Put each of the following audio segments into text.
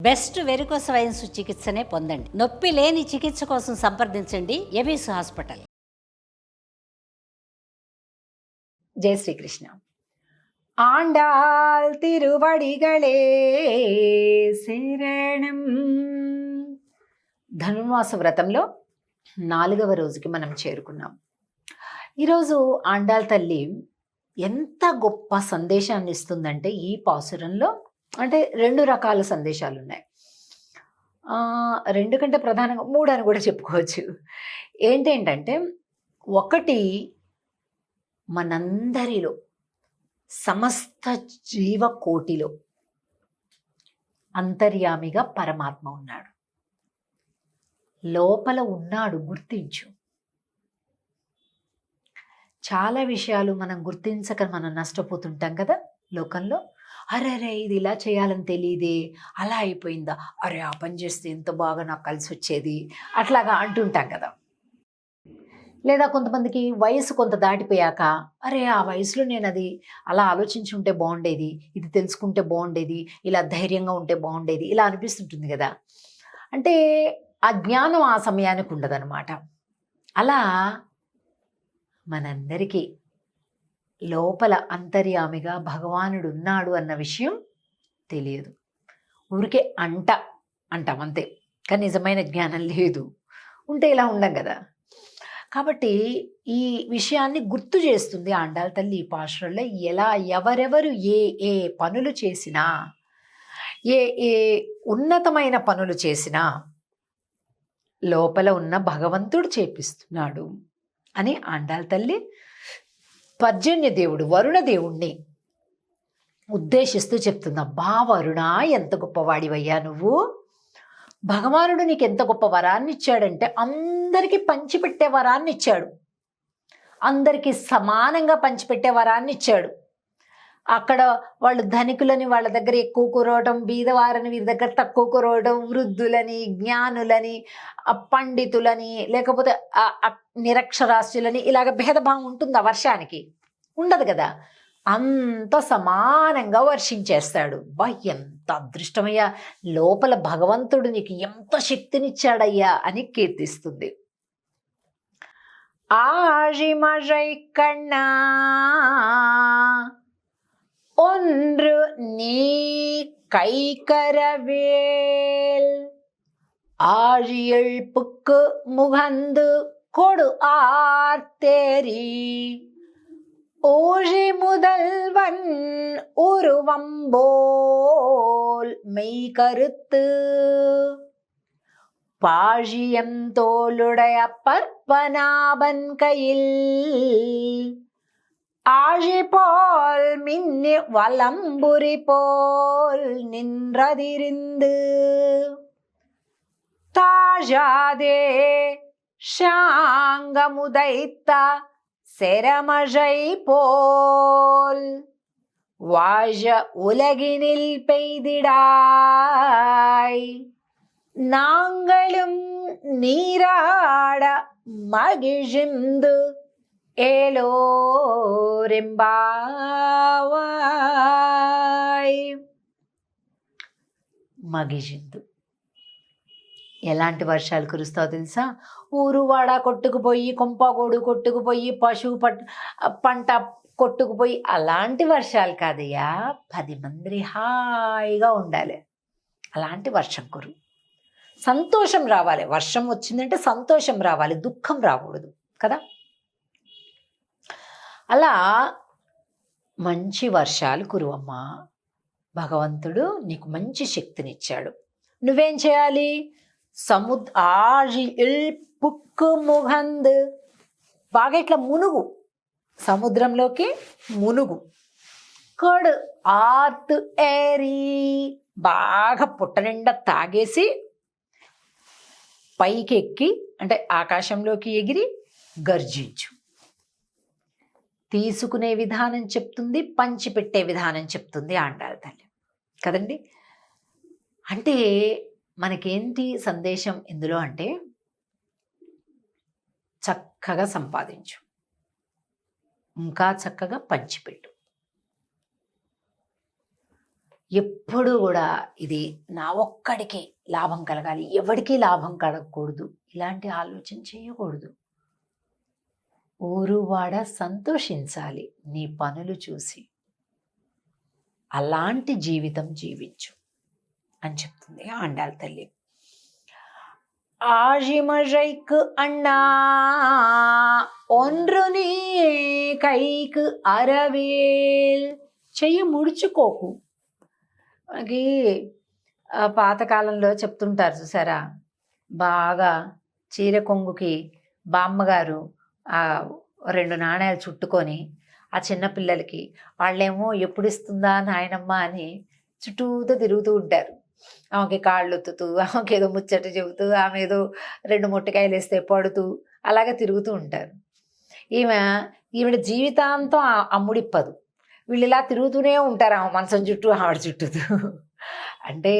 Best varicose veins చికిత్సనే పొందండి. నొప్పి లేని చికిత్స కోసం సంప్రదించండి ఎబిస్ హాస్పిటల్. జై శ్రీకృష్ణ. ఆండాల్ తిరువడిగళే శరణం. ధనుర్మాస వ్రతంలో 4వ రోజుకి మనం చేరుకున్నాం. ఈరోజు ఆండాల్ తల్లి ఎంత గొప్ప సందేశాన్ని ఇస్తుందంటే ఈ పాసురంలో, అంటే 2 రకాల సందేశాలు ఉన్నాయి. 2 కంటే ప్రధానంగా 3 అని కూడా చెప్పుకోవచ్చు. ఏంటంటే, ఒకటి మనందరిలో సమస్త జీవకోటిలో అంతర్యామిగా పరమాత్మ ఉన్నాడు. లోపల ఉన్నాడు, గుర్తించు. చాలా విషయాలు మనం గుర్తించక మనం నష్టపోతుంటాం కదా లోకంలో. అరే ఇది ఇలా చేయాలని తెలియదే, అలా అయిపోయిందా, అరే ఆ పని చేస్తే ఎంత బాగా నాకు కలిసి వచ్చేది, అట్లాగా అంటుంటాం కదా. లేదా కొంతమందికి వయసు కొంత దాటిపోయాక, అరే ఆ వయసులో నేను అది అలా ఆలోచించి ఉంటే బాగుండేది, ఇది తెలుసుకుంటే బాగుండేది, ఇలా ధైర్యంగా ఉంటే బాగుండేది, ఇలా అనిపిస్తుంటుంది కదా. అంటే ఆ జ్ఞానం ఆ సమయానికి ఉండదన్నమాట. అలా మనందరికీ లోపల అంతర్యామిగా భగవానుడు ఉన్నాడు అన్న విషయం తెలియదు. ఊరికే అంటాం అంతే, కానీ నిజమైన జ్ఞానం లేదు. ఉంటే ఇలా ఉండం కదా. కాబట్టి ఈ విషయాన్ని గుర్తు చేస్తుంది ఆండాల్ తల్లి ఈ పాశురంలో. ఎలా ఎవరెవరు ఏ పనులు చేసినా, ఏ ఉన్నతమైన పనులు చేసినా లోపల ఉన్న భగవంతుడు చేపిస్తున్నాడు అని ఆండాల్ తల్లి పర్జన్య దేవుడు వరుణ దేవుణ్ణి ఉద్దేశిస్తూ చెప్తుంది. అబ్బా వరుణ, ఎంత గొప్పవాడివయ్యా నువ్వు. భగవానుడు నీకు ఎంత గొప్ప వరాన్ని ఇచ్చాడంటే, అందరికీ పంచిపెట్టే వరాన్ని ఇచ్చాడు. అందరికీ సమానంగా పంచిపెట్టే వరాన్ని ఇచ్చాడు. అక్కడ వాళ్ళు ధనికులని వాళ్ళ దగ్గర ఎక్కువ కురవడం, బీదవారని వీరి దగ్గర తక్కువ కురవడం, వృద్ధులని, జ్ఞానులని, పండితులని, లేకపోతే నిరక్షరాస్యులని, ఇలాగ భేదభావం ఉంటుందా వర్షానికి? ఉండదు కదా. అంత సమానంగా వర్షించేస్తాడు. ఎంత అదృష్టమయ్యా, లోపల భగవంతుడు నీకు ఎంత శక్తినిచ్చాడయ్యా అని కీర్తిస్తుంది. ఆజిమజై కన్నా ஒன்று நீ கைகரவேல் ஆழியழ்ப்புக்கு முகந்து கொடு ஆர்த்தேரி ஊழி முதல்வன் உருவம்போல் மெய் கருத்து பாழியம் தோளுடைய பற்பனாபன் கையில் ஆழி போல் மின்னி வலம்புரி போல் நின்றதிரிந்து தாழாதே ஷாங்கமுதைத்த செரமழை போல் வாழ உலகினில் பெய்திடாய் நாங்களும் நீராட மகிழ்ந்து ఏలోరెంబావాయ్. మగిజిందు. ఎలాంటి వర్షాలు కురుస్తావో తెలుసా? ఊరువాడ కొట్టుకుపోయి, కొంపగోడు కొట్టుకుపోయి, పశువు పంట కొట్టుకుపోయి, అలాంటి వర్షాలు కాదయ్యా. 10 మంది హాయిగా ఉండాలి, అలాంటి వర్షం కురు. సంతోషం రావాలి. వర్షం వచ్చిందంటే సంతోషం రావాలి, దుఃఖం రాకూడదు కదా. అలా మంచి వర్షాలు కురువమ్మా. భగవంతుడు నీకు మంచి శక్తినిచ్చాడు. నువ్వేం చేయాలి? పుక్కు ముగంద్, బాగా ఇట్లా మునుగు, సముద్రంలోకి మునుగు. కొడు ఆర్త్ ఏరి, బాగా పుట్ట నిండా తాగేసి పైకి ఎక్కి, అంటే ఆకాశంలోకి ఎగిరి గర్జించు. తీసుకునే విధానం చెప్తుంది, పంచిపెట్టే విధానం చెప్తుంది ఆండాల్ తల్లి కదండి. అంటే మనకేంటి సందేశం ఇందులో అంటే, చక్కగా సంపాదించు, ఇంకా చక్కగా పంచిపెట్టు. ఎప్పుడు కూడా ఇది నా ఒక్కడికే లాభం కలగాలి, ఎవరికీ లాభం కలగకూడదు, ఇలాంటి ఆలోచన చేయకూడదు. ఊరువాడ సంతోషించాలి నీ పనులు చూసి, అలాంటి జీవితం జీవించు అని చెప్తుంది ఆండాళ్ తల్లి. ஆழிமழைக்கு அண்ணா ஒன்று நீ కైకు అరవేల్, చెయ్యి ముడుచుకోకు. మనకి పాతకాలంలో చెప్తుంటారు చూసారా, బాగా చీర కొంగుకి బామ్మగారు 2 నాణ్యాలు చుట్టుకొని ఆ చిన్నపిల్లలకి, వాళ్ళేమో ఎప్పుడు ఇస్తుందా నాయనమ్మ అని చుట్టూతో తిరుగుతూ ఉంటారు. ఆమెకి కాళ్ళు ఒత్తుతూ, ఆమెకి ఏదో ముచ్చట చెబుతూ, ఆమె ఏదో 2 మొట్టికాయలు వేస్తే పడుతూ అలాగే తిరుగుతూ ఉంటారు. ఈవిడ జీవితాంతం అమ్ముడిప్పదు. వీళ్ళు ఇలా తిరుగుతూనే ఉంటారు ఆమె మంచం చుట్టూ, ఆవిడ చుట్టూ. అంటే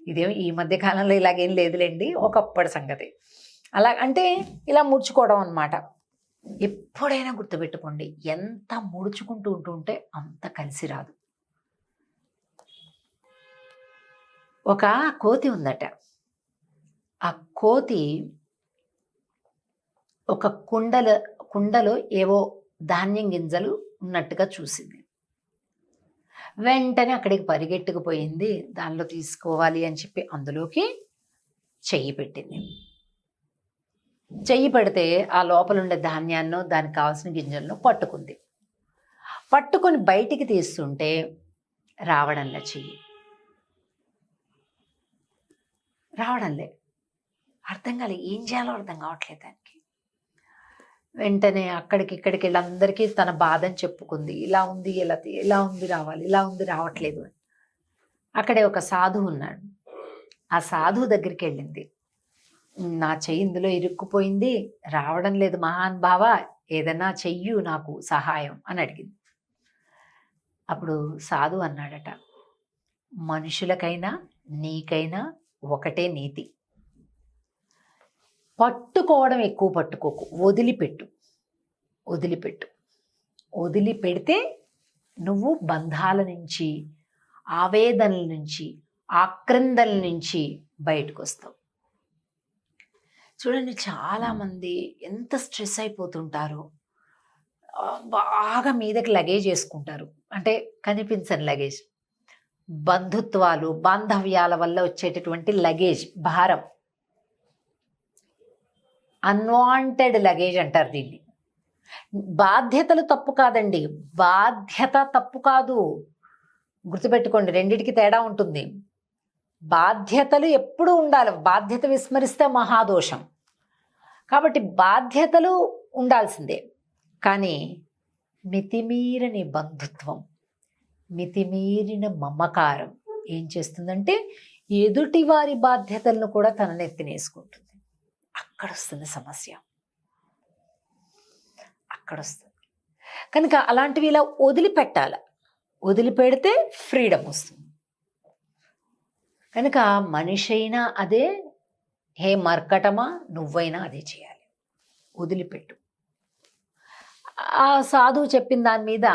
ఇదేం ఈ మధ్య కాలంలో ఇలాగేం లేదులేండి, ఒకప్పటి సంగతి. అలా అంటే ఇలా ముడుచుకోవడం అన్నమాట. ఎప్పుడైనా గుర్తుపెట్టుకోండి, ఎంత ముడుచుకుంటూ ఉంటుంటే అంత కలిసి రాదు. ఒక కోతి ఉందట. ఆ కోతి ఒక కుండలో ఏవో ధాన్యం గింజలు ఉన్నట్టుగా చూసింది. వెంటనే అక్కడికి పరిగెట్టుకుపోయింది, దానిలో తీసుకోవాలి అని చెప్పి అందులోకి చెయ్యి పెట్టింది. చెయ్యి పెడితే ఆ లోపల ఉండే ధాన్యాన్ని, దానికి కావాల్సిన గింజలను పట్టుకొని బయటికి తీస్తుంటే రావడంలే చెయ్యి, రావడంలే. అర్థం కాలే, ఏం చేయాలో అర్థం కావట్లేదు దానికి. వెంటనే ఇక్కడికి వీళ్ళందరికీ తన బాధని చెప్పుకుంది. ఇలా ఉంది, ఇలా ఉంది రావాలి, ఇలా ఉంది రావట్లేదు అని. అక్కడే ఒక సాధువు ఉన్నాడు. ఆ సాధువు దగ్గరికి వెళ్ళింది. నా చెయ్యి ఇందులో ఇరుక్కుపోయింది, రావడం లేదు మహాన్ భావ, ఏదైనా చెయ్యు నాకు సహాయం అని అడిగింది. అప్పుడు సాధువు అన్నాడట, మనుషులకైనా నీకైనా ఒకటే నీతి. పట్టుకోవడం ఎక్కువ పట్టుకోకు, వదిలిపెడితే నువ్వు బంధాల నుంచి, ఆవేదనల నుంచి, ఆక్రందల నుంచి బయటకు వస్తావు. చూడండి, చాలామంది ఎంత స్ట్రెస్ అయిపోతుంటారో, బాగా మీదకి లగేజ్ వేసుకుంటారు, అంటే కనిపించని లగేజ్. బంధుత్వాలు, బాంధవ్యాల వల్ల వచ్చేటటువంటి లగేజ్, భారం, అన్వాంటెడ్ లగేజ్ అంటారు దీన్ని. బాధ్యతలు తప్పు కాదండి, బాధ్యత తప్పు కాదు, గుర్తుపెట్టుకోండి, రెండిటికి తేడా ఉంటుంది. బాధ్యతలు ఎప్పుడూ ఉండాలి, బాధ్యత విస్మరిస్తే మహాదోషం. కాబట్టి బాధ్యతలు ఉండాల్సిందే. కానీ మితిమీరని బంధుత్వం, మితిమీరిన మమకారం ఏం చేస్తుందంటే ఎదుటి వారి బాధ్యతలను కూడా తన నెత్తినేసుకుంటుంది. అక్కడ వస్తుంది సమస్య, అక్కడ వస్తుంది. కనుక అలాంటివి ఇలా వదిలిపెట్టాలి, వదిలిపెడితే ఫ్రీడమ్ వస్తుంది. కనుక మనిషి అయినా అదే, హే మర్కటమా నువ్వైనా అదే చేయాలి, వదిలిపెట్టు. ఆ సాధువు చెప్పిన దాని మీద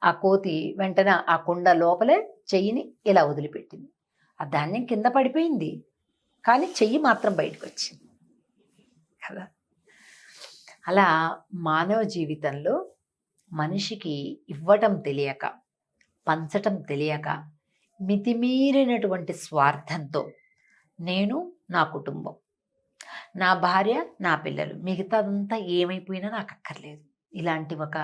ఆ కోతి వెంటనే ఆ కుండ లోపలే చెయ్యిని ఇలా వదిలిపెట్టింది. ఆ ధాన్యం కింద పడిపోయింది, కానీ చెయ్యి మాత్రం బయటకు వచ్చింది కదా. అలా మానవ జీవితంలో మనిషికి ఇవ్వటం తెలియక, పంచటం తెలియక, మితిమీరినటువంటి స్వార్థంతో నేను, నా కుటుంబం, నా భార్య, నా పిల్లలు, మిగతాదంతా ఏమైపోయినా నాకు అక్కర్లేదు, ఇలాంటి ఒక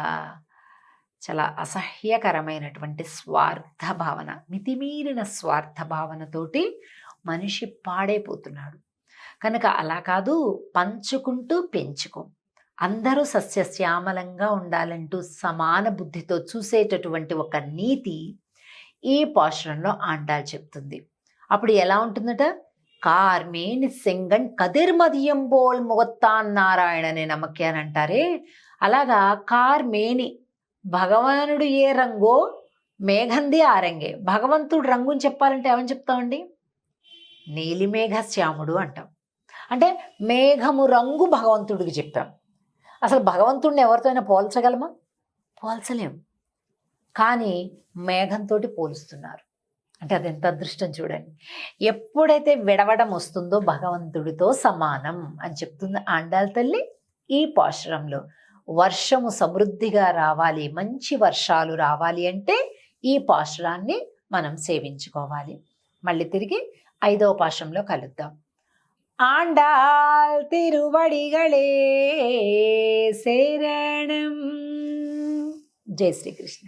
చాలా అసహ్యకరమైనటువంటి స్వార్థ భావన, మితిమీరిన స్వార్థ భావనతోటి మనిషి పాడైపోతున్నాడు. కనుక అలా కాదు, పంచుకుంటూ పెంచుకో, అందరూ సస్యశ్యామలంగా ఉండాలంటూ సమాన బుద్ధితో చూసేటటువంటి ఒక నీతి ఈ పాశురంలో ఆండాళ్ చెప్తుంది. అప్పుడు ఎలా ఉంటుందట, కార్మేని సెంగన్ కదిర్మదియం బోల్ ముగత్తాన్ నారాయణనే నమ్మకి అని అంటారే, అలాగా కార్మేని, భగవానుడు ఏ రంగో మేఘంది ఆ రంగే. భగవంతుడు రంగుని చెప్పాలంటే ఏమని చెప్తామండి, నీలిమేఘ శ్యాముడు అంటాం. అంటే మేఘము రంగు భగవంతుడికి చెప్పాం. అసలు భగవంతుడిని ఎవరితోనైనా పోల్చగలమా? పోల్చలేం. కానీ మేఘంతో పోలుస్తున్నారు. అంటే అదెంత అదృష్టం చూడండి. ఎప్పుడైతే విడవడం వస్తుందో భగవంతుడితో సమానం అని చెప్తుంది ఆండాళ్ తల్లి ఈ పాశురంలో. వర్షము సమృద్ధిగా రావాలి, మంచి వర్షాలు రావాలి అంటే ఈ పాశురాన్ని మనం సేవించుకోవాలి. మళ్ళీ తిరిగి 5వ పాశంలో కలుద్దాం. ఆండాళ్ తిరువడిగళే శరణం. జై శ్రీకృష్ణ.